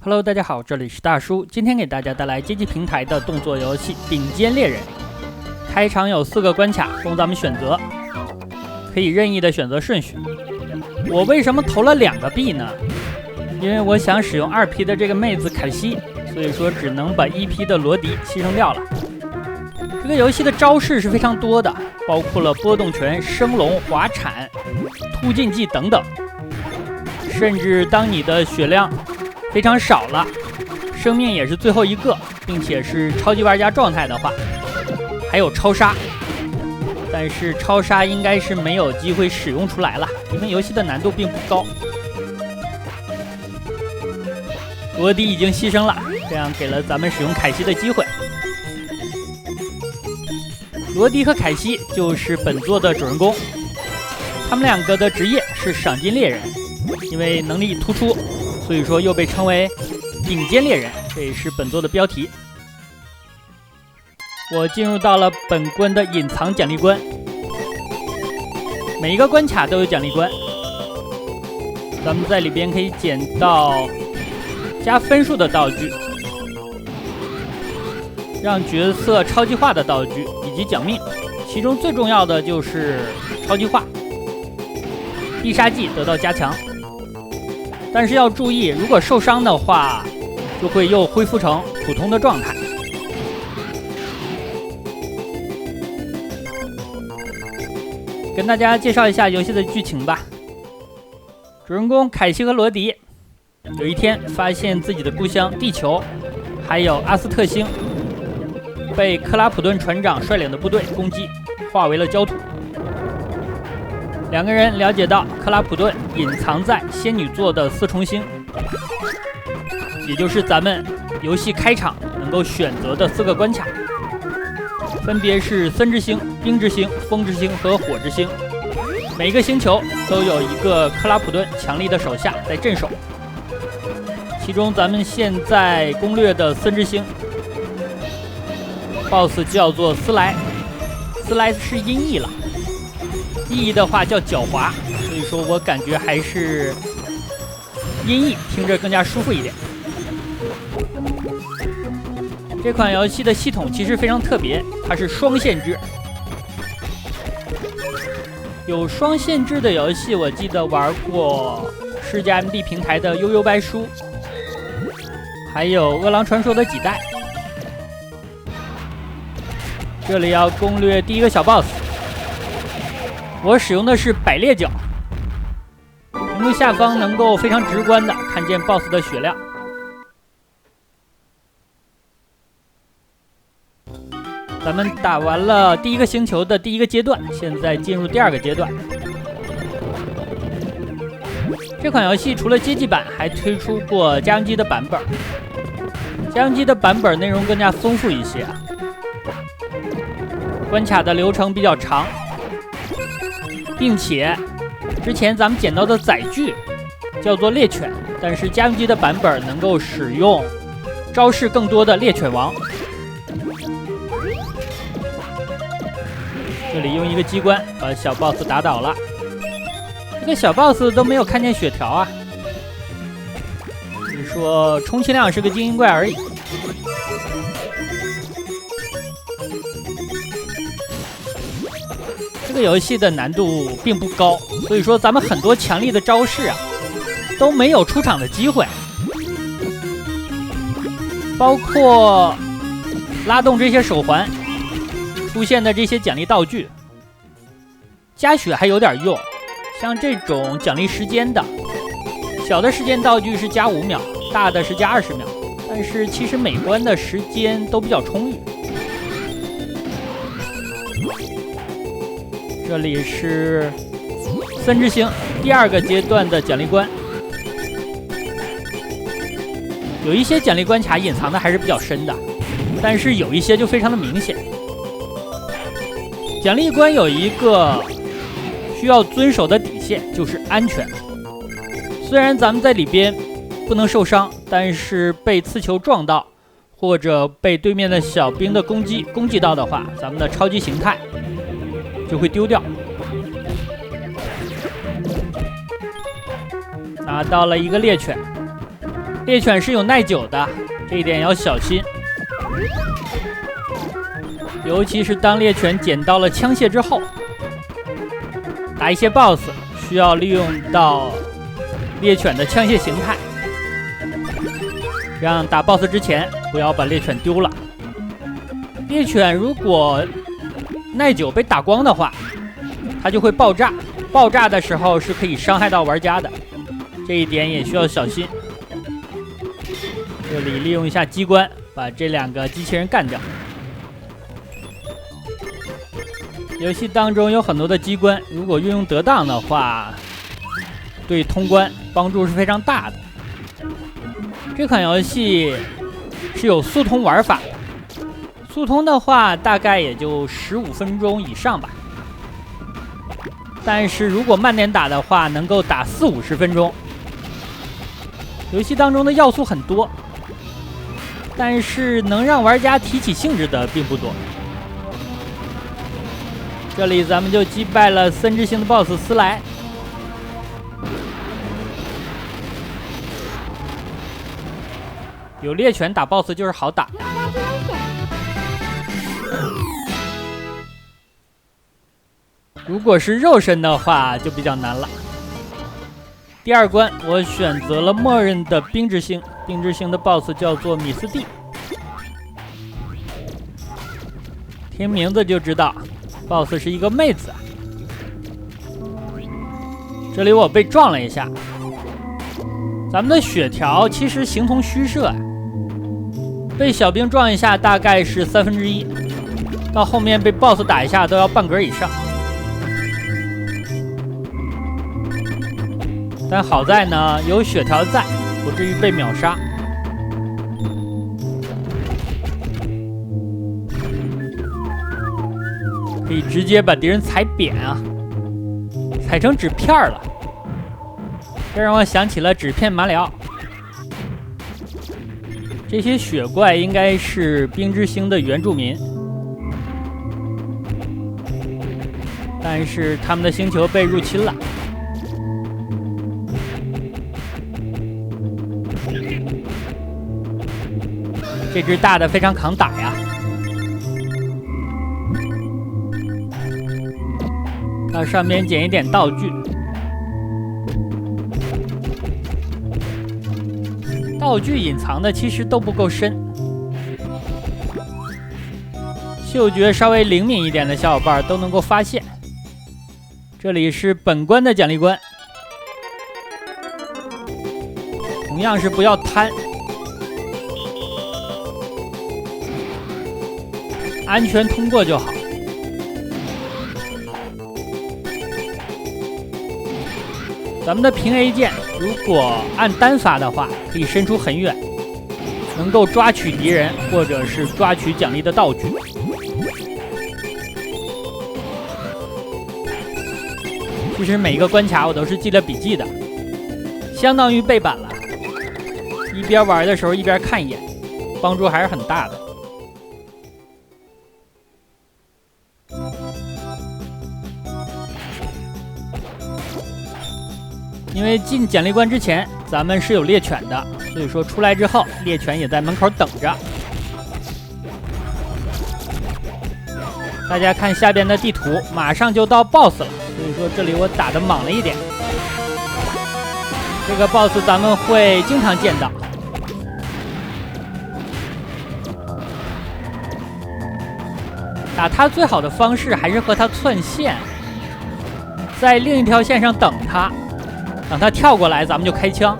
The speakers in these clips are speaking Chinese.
Hello， 大家好，这里是大叔，今天给大家带来街机平台的动作游戏《顶尖猎人》。开场有4个关卡供咱们选择，可以任意的选择顺序。我为什么投了2个币呢？因为我想使用2P 的这个妹子凯西，所以说只能把1P 的罗迪牺牲掉了。这个游戏的招式是非常多的，包括了波动拳、升龙、滑铲、突进技等等。甚至当你的血量非常少了，生命也是最后一个，并且是超级玩家状态的话，还有超杀。但是超杀应该是没有机会使用出来了，因为游戏的难度并不高。罗迪已经牺牲了，这样给了咱们使用凯西的机会。罗迪和凯西就是本作的主人公，他们2个的职业是赏金猎人，因为能力突出，所以说又被称为顶尖猎人，这也是本作的标题。我进入到了本关的隐藏奖励关，每一个关卡都有奖励关，咱们在里边可以捡到加分数的道具，让角色超级化的道具以及奖命，其中最重要的就是超级化，必杀技得到加强。但是要注意，如果受伤的话，就会又恢复成普通的状态。跟大家介绍一下游戏的剧情吧。主人公凯西和罗迪有一天发现自己的故乡地球还有阿斯特星被克拉普顿船长率领的部队攻击，化为了焦土。2个人了解到克拉普顿隐藏在仙女座的4重星，也就是咱们游戏开场能够选择的4个关卡，分别是森之星、冰之星、风之星和火之星。每个星球都有一个克拉普顿强力的手下在镇守，其中咱们现在攻略的森之星 BOSS 叫做斯莱，斯莱是音译了，意义的话叫狡猾，所以说我感觉还是音译听着更加舒服一点。这款游戏的系统其实非常特别，它是双线制。有双线制的游戏我记得玩过世嘉 MD 平台的悠悠白书，还有饿狼传说的几代。这里要攻略第1个小 BOSS， 我使用的是百裂角，屏幕下方能够非常直观的看见 BOSS 的血量。咱们打完了第1个星球的第1个阶段，现在进入第2个阶段。这款游戏除了街机版，还推出过家用机的版本。家用机的版本内容更加丰富一些，关卡的流程比较长，并且之前咱们捡到的载具叫做猎犬，但是家用机的版本能够使用招式更多的猎犬王。这里用一个机关把小 BOSS 打倒了，这个小 BOSS 都没有看见血条啊，你说充其量是个精英怪而已。这个游戏的难度并不高，所以说咱们很多强力的招式啊都没有出场的机会，包括拉动这些手环出现的这些奖励道具，加血还有点用，像这种奖励时间的小的时间道具是加5秒，大的是加20秒，但是其实每关的时间都比较充裕。这里是森之星第2个阶段的奖励关，有一些奖励关卡隐藏的还是比较深的，但是有一些就非常的明显。奖励关有一个需要遵守的底线，就是安全。虽然咱们在里边不能受伤，但是被刺球撞到，或者被对面的小兵的攻击到的话，咱们的超级形态就会丢掉。拿到了一个猎犬，猎犬是有耐久的，这一点要小心。尤其是当猎犬捡到了枪械之后，打一些 BOSS 需要利用到猎犬的枪械形态，这样打 BOSS 之前不要把猎犬丢了。猎犬如果耐久被打光的话，它就会爆炸，爆炸的时候是可以伤害到玩家的，这一点也需要小心。这里利用一下机关把这2个机器人干掉。游戏当中有很多的机关，如果运用得当的话，对通关帮助是非常大的。这款游戏是有速通玩法的，速通的话大概也就15分钟以上吧。但是如果慢点打的话，能够打40-50分钟。游戏当中的要素很多，但是能让玩家提起兴致的并不多。这里咱们就击败了森之星的 BOSS 斯莱。有猎犬打 BOSS 就是好打。如果是肉身的话就比较难了。第2关我选择了默认的冰之星，冰之星的 BOSS 叫做米斯蒂。听名字就知道 BOSS 是一个妹子。这里我被撞了一下，咱们的血条其实形同虚设，被小兵撞一下大概是1/3，到后面被 BOSS 打一下都要半格以上。但好在呢，有血条在，不至于被秒杀。可以直接把敌人踩扁啊，踩成纸片了。这让我想起了纸片马里奥。这些雪怪应该是冰之星的原住民，但是他们的星球被入侵了。这只大的非常抗打呀，到上面捡一点道具。道具隐藏的其实都不够深，嗅觉稍微灵敏一点的小伙伴都能够发现。这里是本关的奖励关，同样是不要贪。安全通过就好。咱们的平 A 键如果按单发的话，可以伸出很远，能够抓取敌人或者是抓取奖励的道具。其实每一个关卡我都是记了笔记的，相当于背板了。一边玩的时候一边看一眼，帮助还是很大的。因为进奖励关之前咱们是有猎犬的，所以说出来之后猎犬也在门口等着。大家看下边的地图，马上就到 BOSS 了，所以说这里我打得莽了一点。这个 BOSS 咱们会经常见到。打他最好的方式还是和他窜线，在另一条线上等他。等他跳过来，咱们就开枪。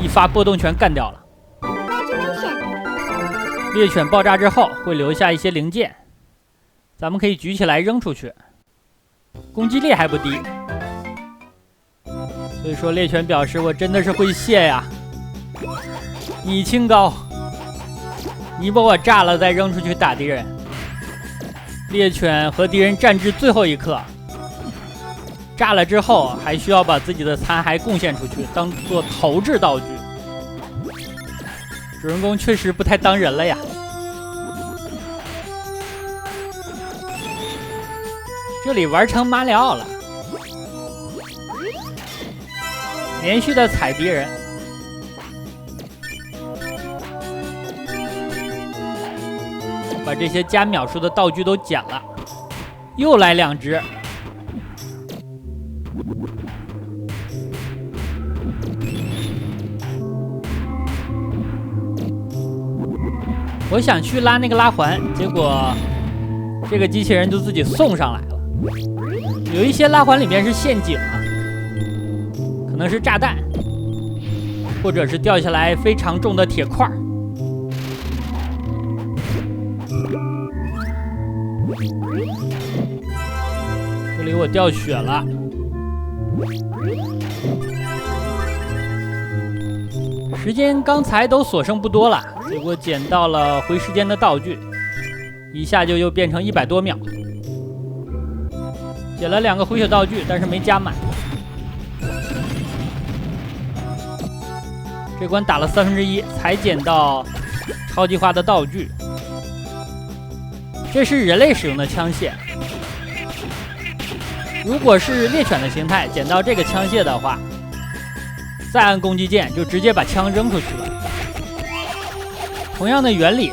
一发波动拳干掉了。猎犬爆炸之后会留下一些零件，咱们可以举起来扔出去，攻击力还不低。所以说猎犬表示我真的是会谢呀，你清高，你把我炸了再扔出去打敌人。猎犬和敌人战至最后一刻，炸了之后还需要把自己的残骸贡献出去，当做投掷道具。主人公确实不太当人了呀。这里玩成马里奥了。连续的踩敌人。把这些加秒数的道具都捡了，又来2只。我想去拉那个拉环，结果这个机器人就自己送上来了。有一些拉环里面是陷阱啊，可能是炸弹，或者是掉下来非常重的铁块。这里我掉血了。时间刚才都所剩不多了，结果捡到了回时间的道具，一下就又变成100多秒。捡了2个回血道具，但是没加满。这关打了1/3才捡到超级化的道具。这是人类使用的枪械，如果是猎犬的形态，捡到这个枪械的话，再按攻击键就直接把枪扔出去了。同样的原理，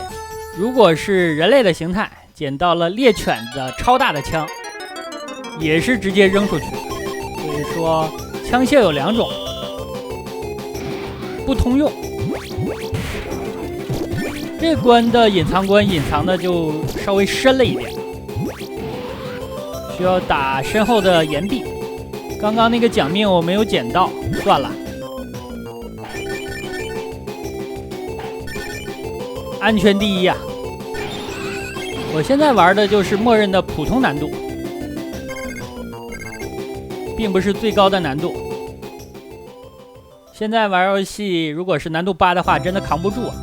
如果是人类的形态，捡到了猎犬的超大的枪，也是直接扔出去。所以说，枪械有2种，不通用。这关的隐藏关隐藏的就稍微深了一点，需要打身后的岩壁。刚刚那个奖命我没有捡到，算了。安全第一啊！我现在玩的就是默认的普通难度，并不是最高的难度。现在玩游戏，如果是难度8的话，真的扛不住啊，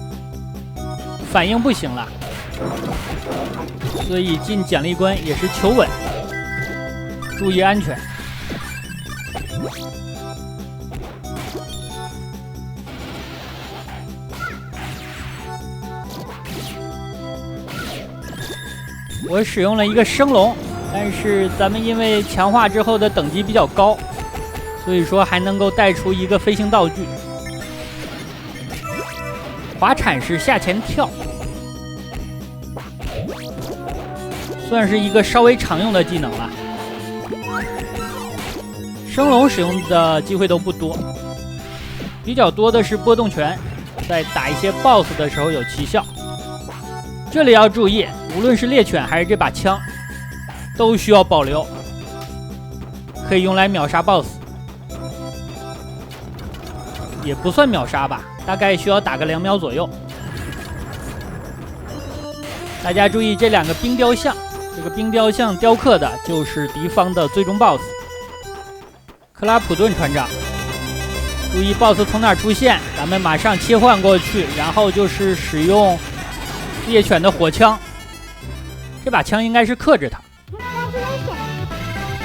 反应不行了。所以进奖励关也是求稳，注意安全。我使用了一个升龙，但是咱们因为强化之后的等级比较高，所以说还能够带出一个飞行道具。滑铲是下前跳，算是一个稍微常用的技能了。升龙使用的机会都不多，比较多的是波动拳，在打一些 BOSS 的时候有奇效。这里要注意，无论是猎犬还是这把枪，都需要保留，可以用来秒杀 BOSS， 也不算秒杀吧，大概需要打个2秒左右。大家注意这2个冰雕像，这个冰雕像雕刻的就是敌方的最终 BOSS 克拉普顿船长。注意 BOSS 从哪儿出现，咱们马上切换过去，然后就是使用猎犬的火枪，这把枪应该是克制它，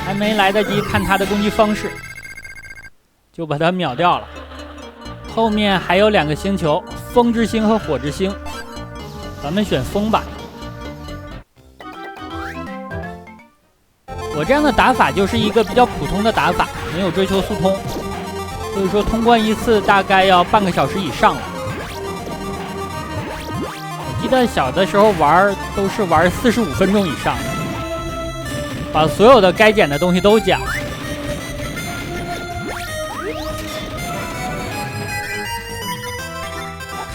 还没来得及看它的攻击方式，就把它秒掉了。后面还有2个星球，风之星和火之星，咱们选风吧。我这样的打法就是一个比较普通的打法，没有追求速通，所以说通关一次大概要半个小时以上了。记得小的时候玩都是玩45分钟以上的，把所有的该捡的东西都捡了。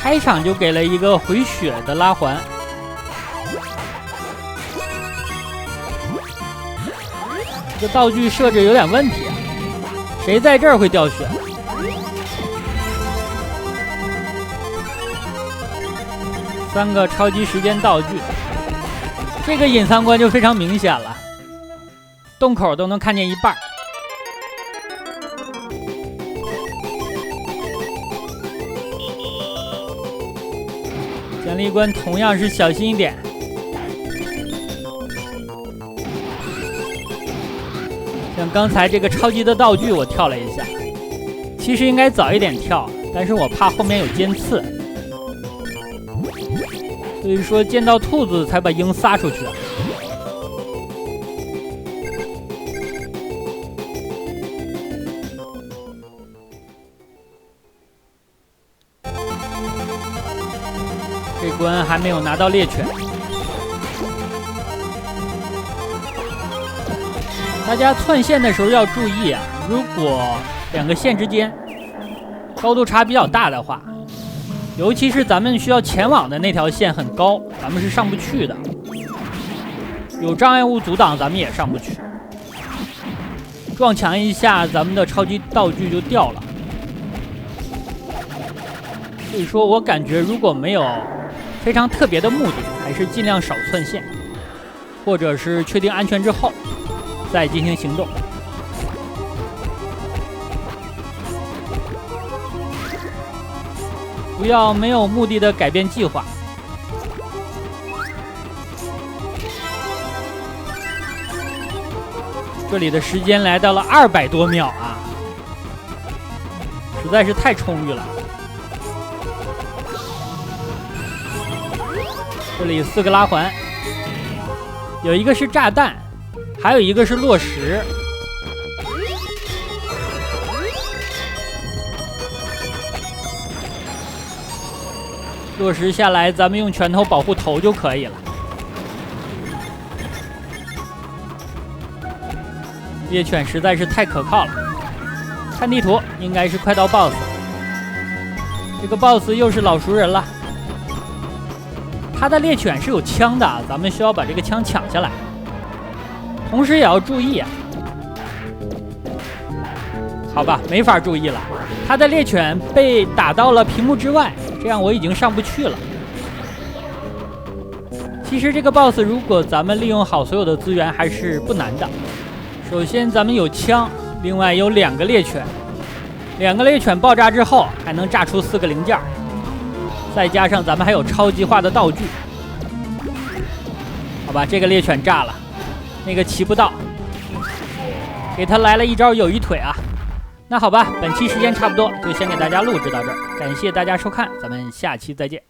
开场就给了一个回血的拉环，这个道具设置有点问题，谁在这儿会掉血？3个超级时间道具，这个隐藏关就非常明显了，洞口都能看见一半。奖励关同样是小心一点。像刚才这个超级的道具我跳了一下，其实应该早一点跳，但是我怕后面有尖刺，所以说见到兔子才把鹰撒出去啊。这关还没有拿到猎犬。大家窜线的时候要注意啊，如果两个线之间高度差比较大的话，尤其是咱们需要前往的那条线很高，咱们是上不去的。有障碍物阻挡，咱们也上不去。撞墙一下，咱们的超级道具就掉了。所以说我感觉如果没有非常特别的目的，还是尽量少窜线，或者是确定安全之后再进行行动。不要没有目的的改变计划。这里的时间来到了200多秒啊，实在是太充裕了。这里4个拉环，有一个是炸弹，还有一个是落石。落石下来，咱们用拳头保护头就可以了。猎犬实在是太可靠了。看地图，应该是快到 BOSS。这个 BOSS 又是老熟人了。他的猎犬是有枪的，咱们需要把这个枪抢下来。同时也要注意啊。好吧，没法注意了。他的猎犬被打到了屏幕之外。这样我已经上不去了。其实这个 BOSS 如果咱们利用好所有的资源还是不难的。首先咱们有枪，另外有2个猎犬，2个猎犬爆炸之后还能炸出4个零件，再加上咱们还有超级化的道具。好吧，这个猎犬炸了，那个骑不到，给他来了一招友谊腿啊。那好吧，本期时间差不多，就先给大家录制到这儿，感谢大家收看，咱们下期再见。